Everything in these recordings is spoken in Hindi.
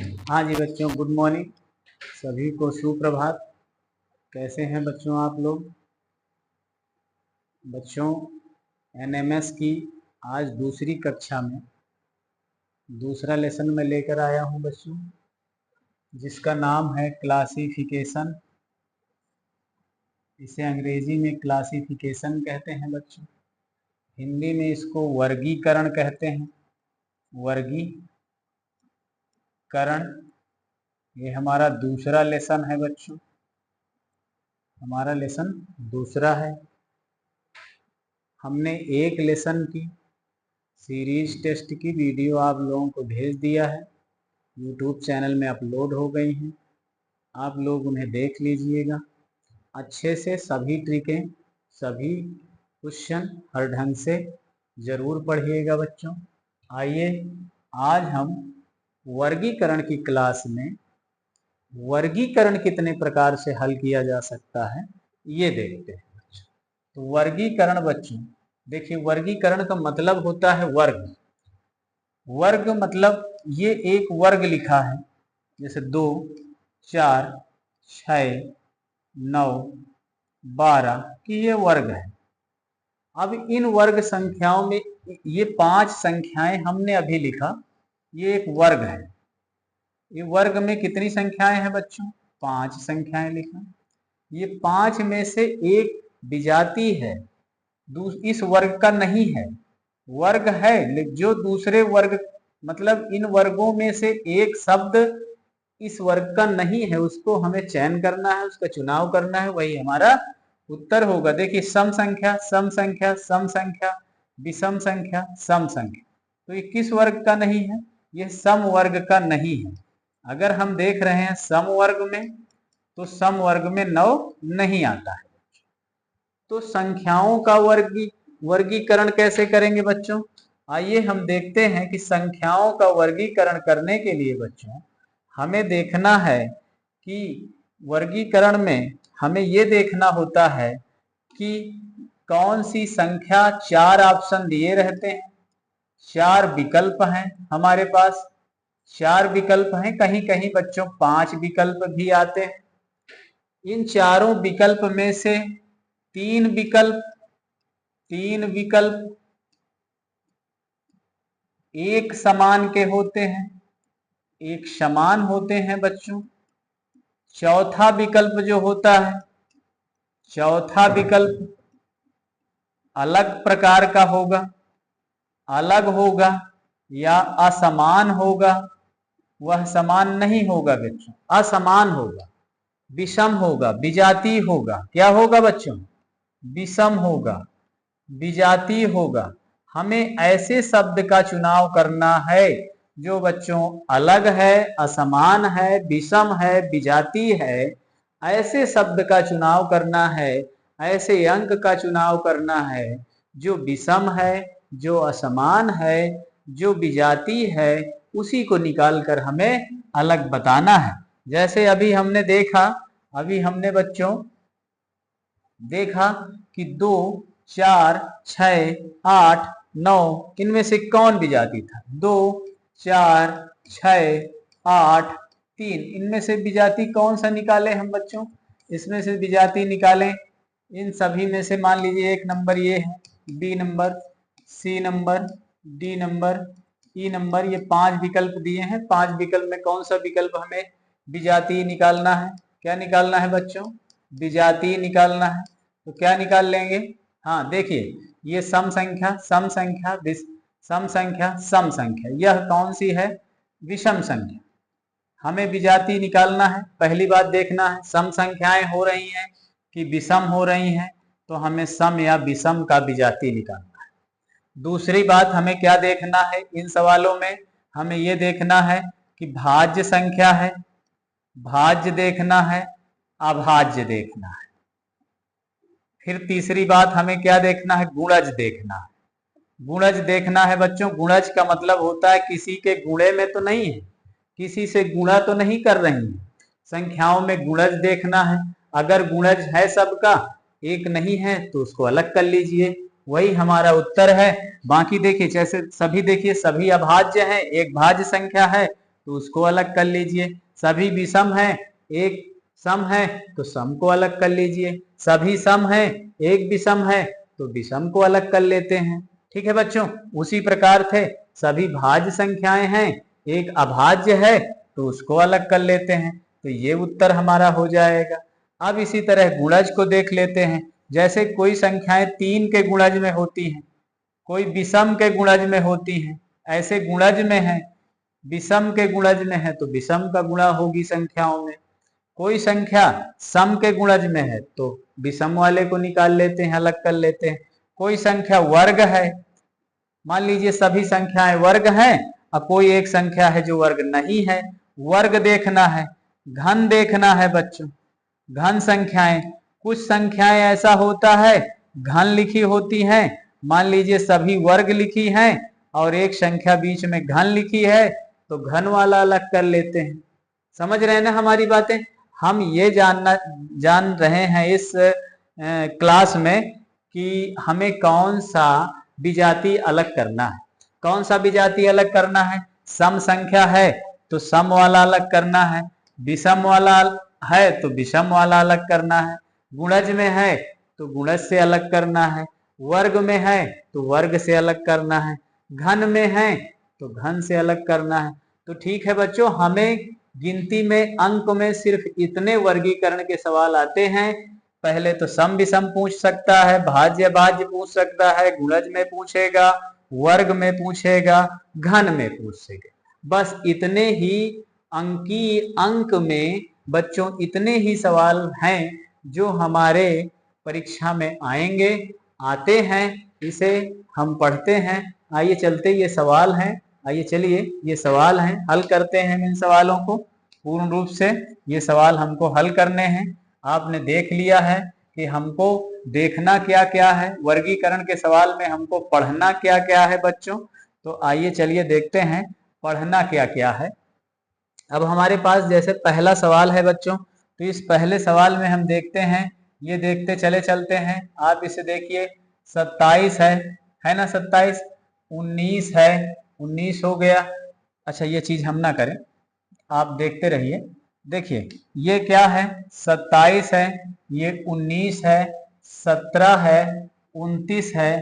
हाँ जी बच्चों, गुड मॉर्निंग। सभी को सुप्रभात। कैसे हैं बच्चों आप लोग? बच्चों, एनएमएस की आज दूसरी कक्षा में दूसरा लेसन मैं लेकर आया हूं बच्चों, जिसका नाम है क्लासिफिकेशन। इसे अंग्रेजी में क्लासिफिकेशन कहते हैं बच्चों, हिंदी में इसको वर्गीकरण कहते हैं। वर्गीकरण, ये हमारा दूसरा लेसन है बच्चों, हमारा लेसन दूसरा है। हमने एक लेसन की सीरीज टेस्ट की वीडियो आप लोगों को भेज दिया है, यूट्यूब चैनल में अपलोड हो गई हैं। आप लोग उन्हें देख लीजिएगा अच्छे से, सभी ट्रिकें, सभी क्वेश्चन हर ढंग से जरूर पढ़िएगा बच्चों। आइए आज हम वर्गीकरण की क्लास में वर्गीकरण कितने प्रकार से हल किया जा सकता है ये देखते हैं बच्चों। तो वर्गीकरण बच्चों देखिए, वर्गीकरण का मतलब होता है वर्ग। वर्ग मतलब ये एक वर्ग लिखा है, जैसे 2, 4, 6, 9, 12 कि ये वर्ग है। अब इन वर्ग संख्याओं में ये 5 संख्याएं हमने अभी लिखा, ये एक वर्ग है। ये वर्ग में कितनी संख्याएं हैं बच्चों? 5 संख्याएं लिखा। ये 5 में से एक विजाती है, इस वर्ग का नहीं है। वर्ग है जो दूसरे वर्ग, मतलब इन वर्गों में से एक शब्द इस वर्ग का नहीं है, उसको हमें चयन करना है, उसका चुनाव करना है, वही हमारा उत्तर होगा। देखिए, सम संख्या, सम संख्या, सम संख्या, विषम संख्या, सम संख्या, तो ये किस वर्ग का नहीं है? ये सम वर्ग का नहीं है। अगर हम देख रहे हैं सम वर्ग में, तो सम वर्ग में 9 नहीं आता है। तो संख्याओं का वर्गीकरण कैसे करेंगे बच्चों? आइए हम देखते हैं कि संख्याओं का वर्गीकरण करने के लिए बच्चों हमें देखना है कि वर्गीकरण में हमें ये देखना होता है कि कौन सी संख्या, 4 ऑप्शन दिए रहते हैं, 4 विकल्प हैं हमारे पास, 4 विकल्प हैं, कहीं कहीं बच्चों 5 विकल्प भी आते हैं। इन चारों विकल्प में से तीन विकल्प एक समान के होते हैं, एक समान होते हैं बच्चों। चौथा विकल्प जो होता है, चौथा विकल्प अलग प्रकार का होगा, अलग होगा या असमान होगा। वह समान नहीं होगा बच्चों, असमान होगा, विषम होगा, विजातीय होगा। क्या होगा बच्चों? विषम होगा, विजातीय होगा। हमें ऐसे शब्द का चुनाव करना है जो बच्चों अलग है, असमान है, विषम है, विजातीय है। ऐसे शब्द का चुनाव करना है, ऐसे अंक का चुनाव करना है जो विषम है, जो असमान है, जो विजातीय है, उसी को निकाल कर हमें अलग बताना है। जैसे अभी हमने बच्चों देखा कि 2, 4, 6, 8, 9 इनमें से कौन विजाती था? 2, 4, 6, 8, 3 इनमें से विजाती कौन सा निकाले हम बच्चों? इसमें से विजाती निकालें, इन सभी में से मान लीजिए एक नंबर ये है, B number, C number, D number, E number, ये 5 विकल्प दिए हैं। 5 विकल्प में कौन सा विकल्प हमें विजातीय निकालना है? क्या निकालना है बच्चों? विजातीय निकालना है। तो क्या निकाल लेंगे? हाँ देखिए, ये सम संख्या, सम संख्या, सम संख्या, सम संख्या, यह कौन सी है? विषम संख्या। हमें विजातीय निकालना है। पहली बात देखना है सम संख्याएं हो रही हैं कि विषम हो रही हैं, तो हमें सम या विषम का विजातीय निकालना है। दूसरी बात हमें क्या देखना है इन सवालों में? हमें ये देखना है कि भाज्य संख्या है, भाज्य देखना है, अभाज्य देखना है। फिर तीसरी बात हमें क्या देखना है? गुणज देखना है। गुणज देखना है बच्चों। गुणज का मतलब होता है किसी के गुणे में तो नहीं है, किसी से गुणा तो नहीं कर रही है। संख्याओं में गुणज देखना है। अगर गुणज है सबका, एक नहीं है, तो उसको अलग कर लीजिए, वही हमारा उत्तर है। बाकी देखिए, जैसे सभी देखिए, सभी अभाज्य हैं, एक भाज्य संख्या है, तो उसको अलग कर लीजिए। सभी विषम है, एक सम है तो सम को अलग कर लीजिए। सभी सम है, एक विषम है तो विषम को अलग कर लेते हैं। ठीक है बच्चों, उसी प्रकार से सभी भाज्य संख्याएं हैं, एक अभाज्य है तो उसको अलग कर लेते हैं। तो ये उत्तर हमारा हो जाएगा। अब इसी तरह गुणज को देख लेते हैं। जैसे कोई संख्याएं 3 के गुणज में होती हैं, कोई विषम के गुणज में होती हैं, ऐसे गुणज में है, विषम के गुणज में है तो विषम का गुणा होगी संख्याओं में। कोई संख्या सम के गुणज में है तो विषम वाले को निकाल लेते हैं, अलग कर लेते हैं। कोई संख्या वर्ग है, मान लीजिए सभी संख्याएं वर्ग हैं और कोई एक संख्या है जो वर्ग नहीं है। वर्ग देखना है, घन देखना है बच्चों। घन संख्याएं, कुछ संख्याएं ऐसा होता है घन लिखी होती हैं, मान लीजिए सभी वर्ग लिखी हैं और एक संख्या बीच में घन लिखी है तो घन वाला अलग कर लेते हैं। समझ रहे हैं ना हमारी बातें। हम ये जान रहे हैं इस क्लास में कि हमें कौन सा विजातीय अलग करना है। कौन सा विजातीय अलग करना है? सम संख्या है तो सम वाला अलग करना है, विषम वाला है तो विषम वाला अलग करना है, गुणज में है तो गुणज से अलग करना है, वर्ग में है तो वर्ग से अलग करना है, घन में है तो घन से अलग करना है। तो ठीक है बच्चों, हमें गिनती में अंक में सिर्फ इतने वर्गीकरण के सवाल आते हैं। पहले तो सम विषम पूछ सकता है, भाज्य भाज्य पूछ सकता है, गुणज में पूछेगा, वर्ग में पूछेगा, घन में पूछेगा। बस इतने ही अंकीय अंक में बच्चों इतने ही सवाल हैं जो हमारे परीक्षा में आएंगे, आते हैं, इसे हम पढ़ते हैं। आइए चलते, ये सवाल हैं, आइए चलिए ये सवाल हैं, हल करते हैं इन सवालों को पूर्ण रूप से। ये सवाल हमको हल करने हैं। आपने देख लिया है कि हमको देखना क्या क्या है, वर्गीकरण के सवाल में हमको पढ़ना क्या क्या है बच्चों। तो आइए चलिए देखते हैं पढ़ना क्या क्या है। अब हमारे पास जैसे पहला सवाल है बच्चों, तो इस पहले सवाल में हम देखते हैं, ये देखते चले चलते हैं। आप इसे देखिए, 27 है ना, 27, 19 है, 19 हो गया। अच्छा ये चीज हम ना करें, आप देखते रहिए। देखिए ये क्या है, 27 है, ये 19 है, 17 है, 29 है,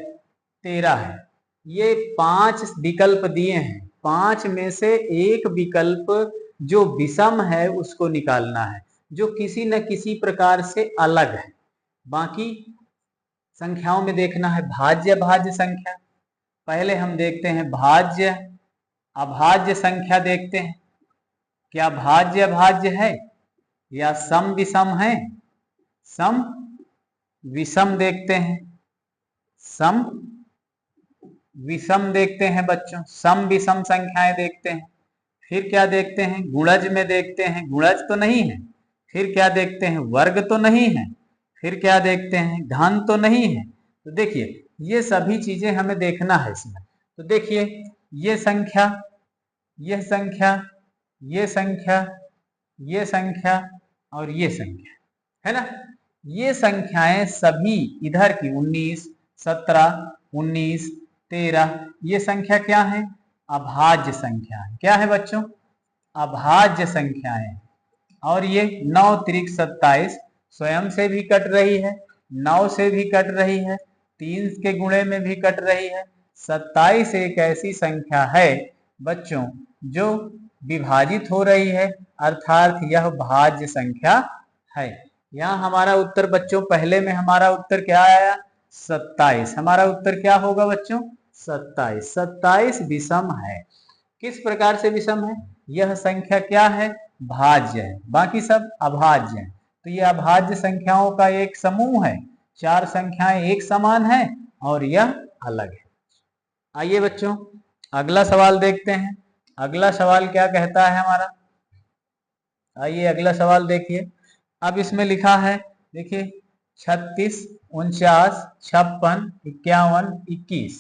13 है। ये 5 विकल्प दिए हैं, 5 में से एक विकल्प जो विषम है उसको निकालना है, जो किसी न किसी प्रकार से अलग है। बाकी संख्याओं में देखना है भाज्य भाज्य संख्या। पहले हम देखते हैं भाज्य अभाज्य संख्या देखते हैं, क्या भाज्य भाज्य है या सम विषम है। सम विषम देखते हैं, सम विषम देखते हैं बच्चों, सम विषम संख्याएं देखते हैं। फिर क्या देखते हैं, गुणज में देखते हैं, गुणज तो नहीं है। फिर क्या देखते हैं, वर्ग तो नहीं है। फिर क्या देखते हैं, घन तो नहीं है। तो देखिए ये सभी चीजें हमें देखना है इसमें। तो देखिए ये संख्या, यह संख्या, ये संख्या, ये संख्या और ये संख्या, है ना। ये संख्याएं सभी इधर की 19, 17, 19, 13, ये संख्या क्या है, अभाज्य संख्या है। क्या है बच्चों, अभाज्य संख्याएं। और ये 9 त्रिक 27 स्वयं से भी कट रही है, 9 से भी कट रही है, 3 के गुणे में भी कट रही है। 27 एक ऐसी संख्या है बच्चों जो विभाजित हो रही है, अर्थात यह भाज्य संख्या है। यहाँ हमारा उत्तर बच्चों, पहले में हमारा उत्तर क्या आया, 27। हमारा उत्तर क्या होगा बच्चों, 27। 27 विषम है। किस प्रकार से विषम है, यह संख्या क्या है, भाज्य है, बाकी सब अभाज्य है। तो यह अभाज्य संख्याओं का एक समूह है, 4 संख्याएं एक समान है और यह अलग है। आइए बच्चों अगला सवाल देखते हैं। अगला सवाल क्या कहता है हमारा, आइए अगला सवाल देखिए। अब इसमें लिखा है, देखिए 36, 49, 56, 51, 21।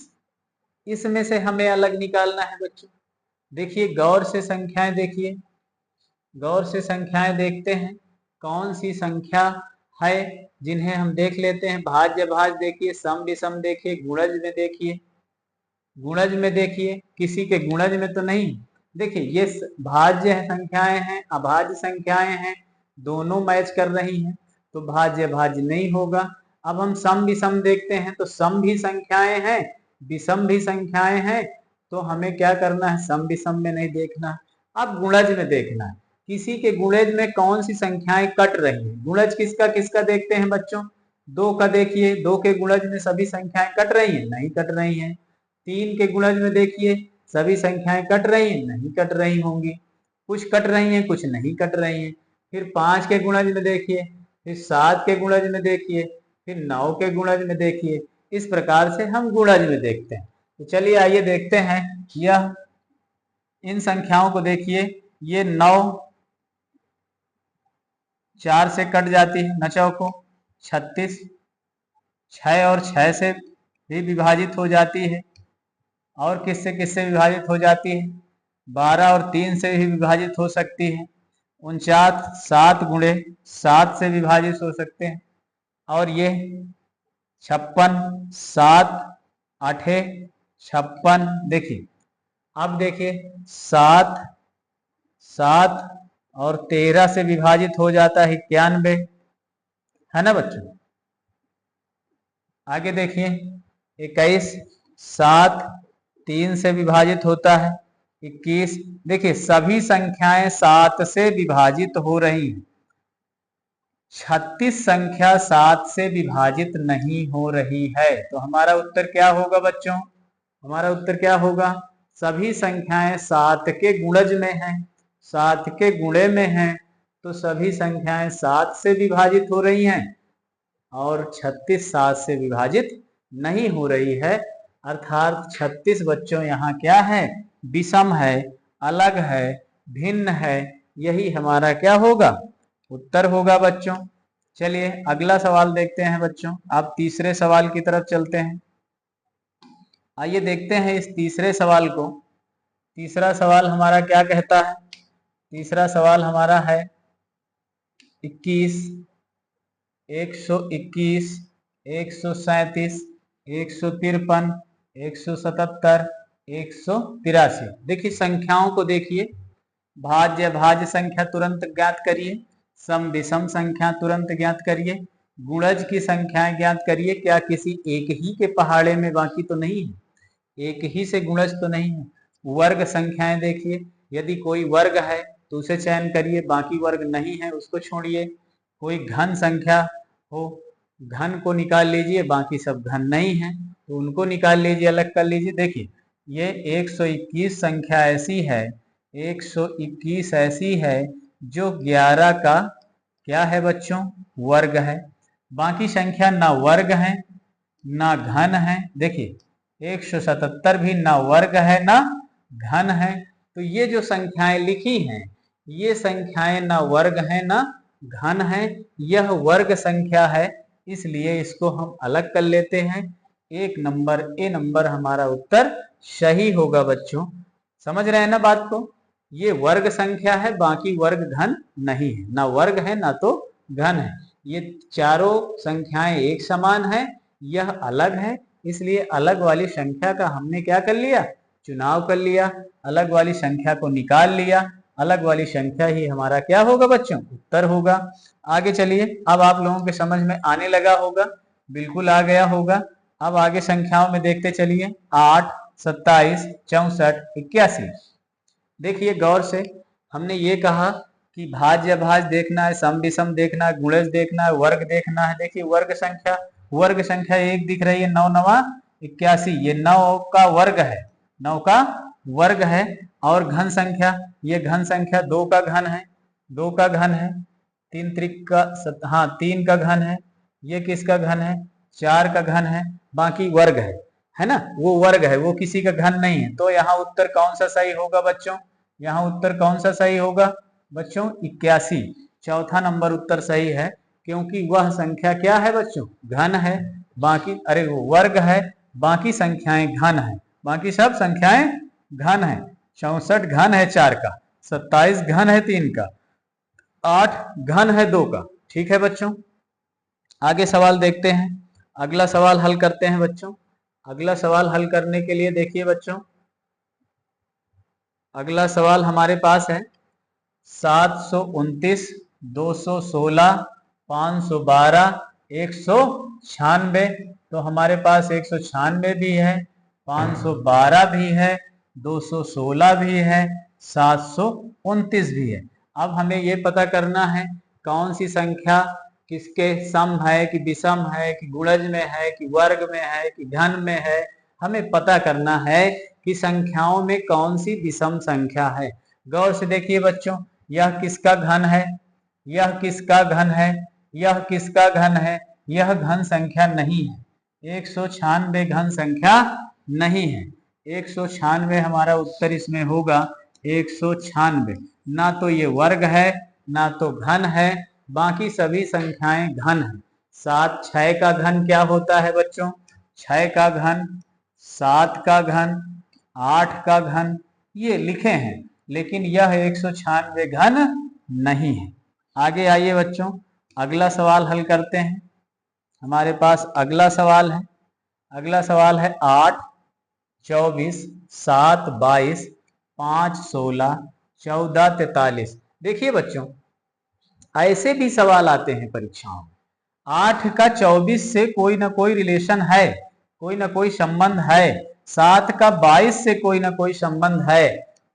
इसमें से हमें अलग निकालना है बच्चों। देखिए गौर से संख्याएं देखिए, गौर से संख्याएं देखते हैं कौन सी संख्या है जिन्हें हम देख लेते हैं। भाज्य भाज्य देखिए, सम विषम देखिए, गुणज में देखिए, गुणज में देखिए, किसी के गुणज में तो नहीं, देखिए ये भाज्य संख्याएं हैं, अभाज्य संख्याएं हैं, दोनों मैच कर रही हैं, तो भाज्य भाज्य नहीं होगा। अब हम सम विषम देखते हैं, तो सम भी संख्याएं हैं, विषम भी संख्याएं हैं, तो हमें क्या करना है, सम विषम में नहीं देखना, अब गुणज में देखना है। किसी के गुणज में कौन सी संख्याएं कट रही है। गुणज किसका किसका देखते हैं बच्चों, 2 का देखिए, 2 के गुणज में सभी संख्याएं कट रही हैं, नहीं कट रही हैं। 3 के गुणज में देखिए सभी संख्याएं कट रही हैं, नहीं कट रही होंगी, कुछ कट रही हैं कुछ नहीं कट रही हैं। फिर 5 के गुणज में देखिए, फिर 7 के गुणज में देखिए, फिर 9 के गुणज में देखिए। इस प्रकार से हम गुणज में देखते हैं। तो चलिए आइए देखते हैं, यह इन संख्याओं को देखिए, ये 9 4 से कट जाती है, 9 को 36, 6 और 6 से भी विभाजित हो जाती है, और किससे किससे विभाजित हो जाती है, 12 और 3 से भी विभाजित हो सकती है। 49 7 गुणे 7 से विभाजित हो सकते हैं। और ये 56 7 8 56, देखिए अब देखिए 7 7 और 13 से विभाजित हो जाता है 91, है ना बच्चों। आगे देखिए 21 7 3 से विभाजित होता है 21। देखिए सभी संख्याएं 7 से विभाजित हो रही हैं, 36 संख्या 7 से विभाजित नहीं हो रही है। तो हमारा उत्तर क्या होगा बच्चों, हमारा उत्तर क्या होगा, सभी संख्याएं 7 के गुणज में हैं, 7 के गुणे में हैं, तो सभी संख्याएं 7 से विभाजित हो रही हैं, और 36 7 से विभाजित नहीं हो रही है। अर्थात 36 बच्चों यहाँ क्या है, विषम है, अलग है, भिन्न है। यही हमारा क्या होगा, उत्तर होगा बच्चों। चलिए अगला सवाल देखते हैं बच्चों, आप तीसरे सवाल की तरफ चलते हैं। आइए देखते हैं इस तीसरे सवाल को। तीसरा सवाल हमारा क्या कहता है, तीसरा सवाल हमारा है 21 121 137 153 177 183। देखिए संख्याओं को देखिए, भाज्य भाज्य संख्या तुरंत ज्ञात करिए, सम विषम संख्या तुरंत ज्ञात करिए, गुणज की संख्याएं ज्ञात करिए। क्या किसी एक ही के पहाड़े में बाकी तो नहीं है, एक ही से गुणज तो नहीं है। वर्ग संख्याएं देखिए, यदि कोई वर्ग है तो उसे चयन करिए, बाकी वर्ग नहीं है उसको छोड़िए। कोई घन संख्या हो, घन को निकाल लीजिए, बाकी सब घन नहीं है तो उनको निकाल लीजिए, अलग कर लीजिए। देखिए ये 121 संख्या ऐसी है, 121 ऐसी है जो 11 का क्या है बच्चों, वर्ग है। बाकी संख्या ना वर्ग है ना घन है। देखिए 177 भी ना वर्ग है ना घन है। तो ये जो संख्याएं लिखी हैं, ये संख्याएं ना वर्ग है ना घन है, यह वर्ग संख्या है, इसलिए इसको हम अलग कर लेते हैं। एक नंबर ए नंबर हमारा उत्तर सही होगा बच्चों। समझ रहे हैं ना बात को, ये वर्ग संख्या है, बाकी वर्ग घन नहीं है, ना वर्ग है ना तो घन है। ये चारों संख्याएं एक समान है, यह अलग है, इसलिए अलग वाली संख्या का हमने क्या कर लिया, चुनाव कर लिया, अलग वाली संख्या को निकाल लिया। अलग वाली संख्या ही हमारा क्या होगा बच्चों, उत्तर होगा। आगे चलिए, अब आप लोगों के समझ में आने लगा होगा, बिल्कुल आ गया होगा। अब आगे संख्याओं में देखते चलिए, 8 27 64 81। देखिए गौर से, हमने ये कहा कि भाज्य भाज्य देखना है, सम विषम देखना है, गुणज देखना है, वर्ग देखना है। देखिए वर्ग संख्या एक दिख रही है, 9 9 81, ये 9 का वर्ग है, 9 का वर्ग है। और घन संख्या, ये घन संख्या 2 का घन है, 2 का घन है। 3 त्रिक का हाँ 3 का घन है। ये किसका घन है, 4 का घन है। बाकी वर्ग है ना, वो वर्ग है, वो किसी का घन नहीं है। तो यहाँ उत्तर कौन सा सही होगा बच्चों, यहाँ उत्तर कौन सा सही होगा बच्चों, 81। चौथा नंबर उत्तर सही है, क्योंकि वह संख्या क्या है बच्चों, घन है। बाकी अरे वो वर्ग है, बाकी संख्याएं घन है, बाकी सब संख्याएं घन है। 64 घन है 4 का, 27 घन है 3 का, 8 घन है 2 का। ठीक है बच्चों, आगे सवाल देखते हैं, अगला सवाल हल करते हैं बच्चों। अगला सवाल हल करने के लिए देखिए बच्चों, अगला सवाल हमारे पास है 729, 216, 512, 196। तो हमारे पास 196 भी है, 512 भी है, 216 भी है, 729 भी है। अब हमें ये पता करना है कौन सी संख्या किसके सम है कि विषम है कि गुणज में है कि वर्ग में है कि घन में है। हमें पता करना है कि संख्याओं में कौन सी विषम संख्या है। गौर से देखिए बच्चों, यह किसका घन है, यह किसका घन है, यह किसका घन है। यह घन संख्या नहीं है, 196 घन संख्या नहीं है। 196 हमारा उत्तर इसमें होगा 196। ना तो ये वर्ग है ना तो घन है, बाकी सभी संख्याएं घन है। 7 6 का घन क्या होता है बच्चों, 6 का घन, 7 का घन, 8 का घन, ये लिखे हैं, लेकिन यह 196 घन नहीं है। आगे आइए बच्चों, अगला सवाल हल करते हैं। हमारे पास अगला सवाल है, अगला सवाल है 8, 24, 7, 22, 5, 16, 14, 43। देखिए बच्चों, ऐसे भी सवाल आते हैं परीक्षाओं में। 8 का 24 से कोई ना कोई रिलेशन है, कोई ना कोई संबंध है। 7 का 22 से कोई ना कोई संबंध है।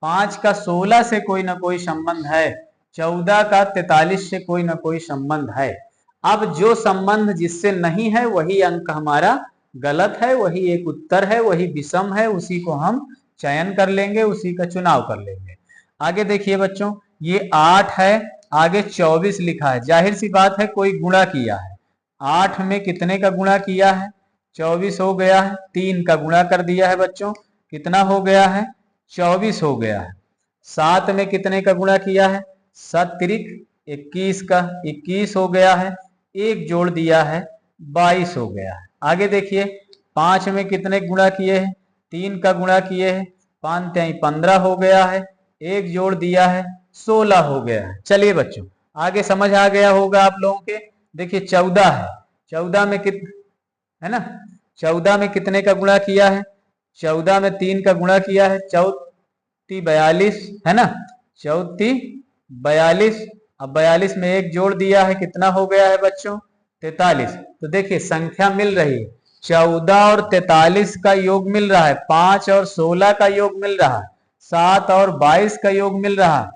5 का 16 से कोई ना कोई संबंध है। 14 का 43 से कोई ना कोई संबंध है। अब जो संबंध जिससे नहीं है वही अंक हमारा गलत है, वही एक उत्तर है, वही विषम है, उसी को हम चयन कर लेंगे, उसी का चुनाव कर लेंगे। आगे देखिए बच्चों, ये 8 है, आगे 24 लिखा है, जाहिर सी बात है कोई गुणा किया है। 8 में कितने का गुणा किया है, 24 हो गया है। 3 का गुणा कर दिया है बच्चों, कितना हो गया है, 24 हो गया है। 7 में कितने का गुणा किया है, 7 तिरिक 21 का, 21 हो गया है। एक जोड़ दिया है, 22 हो गया है। आगे देखिए, 5 में कितने गुणा किए हैं, 3 का गुणा किए हैं, 5 3 15 हो गया है। एक जोड़ दिया है, 16 हो गया है। चलिए बच्चों, आगे समझ आ गया होगा आप लोगों के। देखिए 14 है, 14 में है ना, 14 में कितने का गुणा किया है, 14 में 3 का गुणा किया है, 14 42 है ना, 14 42। अब 42 में एक जोड़ दिया है, कितना हो गया है बच्चों, 43। तो देखिए संख्या मिल रही है, 14 और 43 का योग मिल रहा है, 5 और 16 का योग मिल रहा है, 7 और 22 का योग मिल रहा है।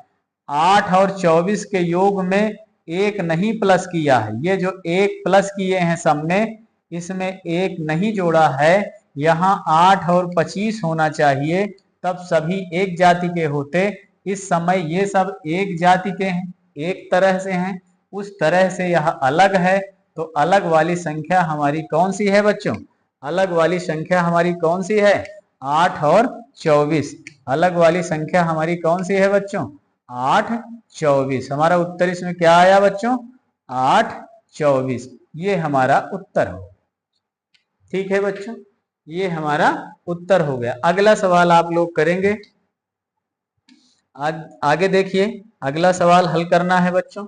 8 और 24 के योग में एक नहीं प्लस किया है, ये जो एक प्लस किए हैं सब में, इसमें एक नहीं जोड़ा है। यहाँ 8 और 25 होना चाहिए, तब सभी एक जाति के होते। इस समय ये सब एक जाति के हैं, एक तरह से हैं, उस तरह से यह अलग है। तो अलग वाली संख्या हमारी कौन सी है बच्चों, अलग वाली संख्या हमारी कौन सी है, 8 और 24। अलग वाली संख्या हमारी कौन सी है बच्चों, 8 24। हमारा उत्तर इसमें क्या आया बच्चों, 8 24। ये हमारा उत्तर हो, ठीक है बच्चों, ये हमारा उत्तर हो गया। अगला सवाल आप लोग करेंगे। आगे देखिए, अगला सवाल हल करना है बच्चों।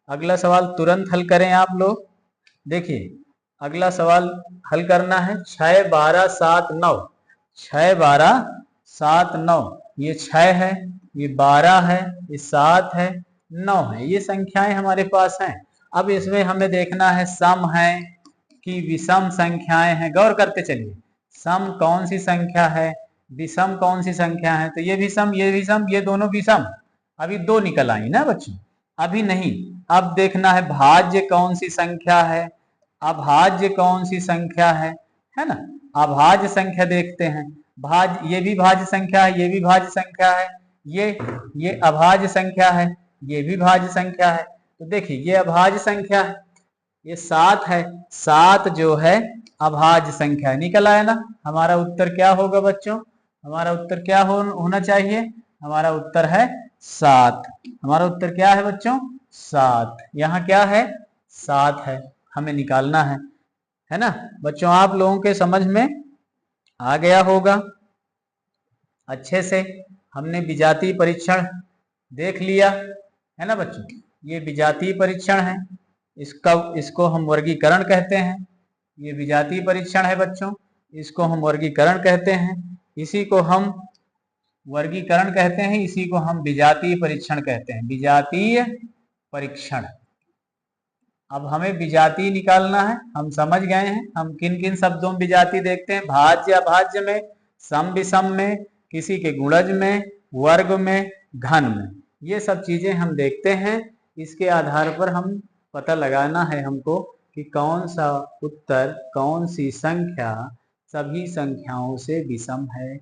अगला सवाल तुरंत हल करें आप लोग। देखिए अगला सवाल हल करना है, 6 12 7 9। 6 12 7 9, ये 6 है, ये 12 है, ये 7 है, 9 है, ये संख्याएं हमारे पास हैं। अब इसमें हमें देखना है सम है कि विषम संख्याएं हैं। गौर करते चलिए, सम कौन सी संख्या है, विषम कौन सी संख्या है। तो ये विषम, ये विषम, ये दोनों विषम। अभी दो निकल आई ना बच्चों, अभी नहीं। अब देखना है भाज्य कौन सी संख्या है, अभाज्य कौन सी संख्या है ना। अभाज्य संख्या देखते हैं, भाज्य, ये भी भाज्य संख्या है, ये भी भाज्य संख्या है, ये अभाज्य संख्या है, ये भी भाज्य संख्या है। तो देखिए ये अभाज्य संख्या है, ये 7 है, 7 जो है अभाज्य संख्या है। निकल आया ना। हमारा उत्तर क्या होगा बच्चों, हमारा उत्तर क्या होना चाहिए, हमारा उत्तर है 7। हमारा उत्तर क्या है बच्चों, 7। यहाँ क्या है, 7 है, हमें निकालना है ना बच्चों। आप लोगों के समझ में आ गया होगा अच्छे से। हमने विजातीय परीक्षण देख लिया है ना बच्चों, ये विजातीय परीक्षण है, इसको हम वर्गीकरण कहते हैं। ये विजातीय परीक्षण है बच्चों, इसको हम वर्गीकरण कहते हैं। इसी को हम वर्गीकरण कहते हैं, इसी को हम विजातीय परीक्षण कहते हैं, विजातीय परीक्षण। अब हमें विजातीय निकालना है। हम समझ गए हैं हम किन किन शब्दों में विजातीय देखते हैं, भाज्य अभाज्य में, सम विषम में, किसी के गुणज में, वर्ग में, घन में, ये सब चीजें हम देखते हैं। इसके आधार पर हम पता लगाना है हमको कि कौन सा उत्तर, कौन सी संख्या सभी संख्याओं से विषम है,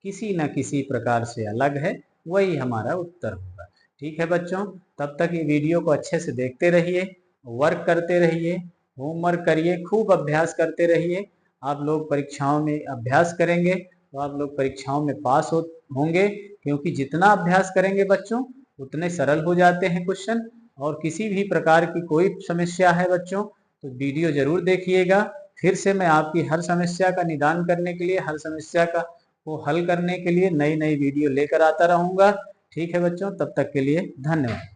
किसी न किसी प्रकार से अलग है, वही हमारा उत्तर होगा। ठीक है बच्चों, तब तक ये वीडियो को अच्छे से देखते रहिए, वर्क करते रहिए, होमवर्क करिए, खूब अभ्यास करते रहिए। आप लोग परीक्षाओं में अभ्यास करेंगे तो आप लोग परीक्षाओं में पास होंगे, क्योंकि जितना अभ्यास करेंगे बच्चों उतने सरल हो जाते हैं क्वेश्चन। और किसी भी प्रकार की कोई समस्या है बच्चों तो वीडियो जरूर देखिएगा। फिर से मैं आपकी हर समस्या का निदान करने के लिए, हर समस्या का को हल करने के लिए नई नई वीडियो लेकर आता रहूंगा। ठीक है बच्चों, तब तक के लिए धन्यवाद।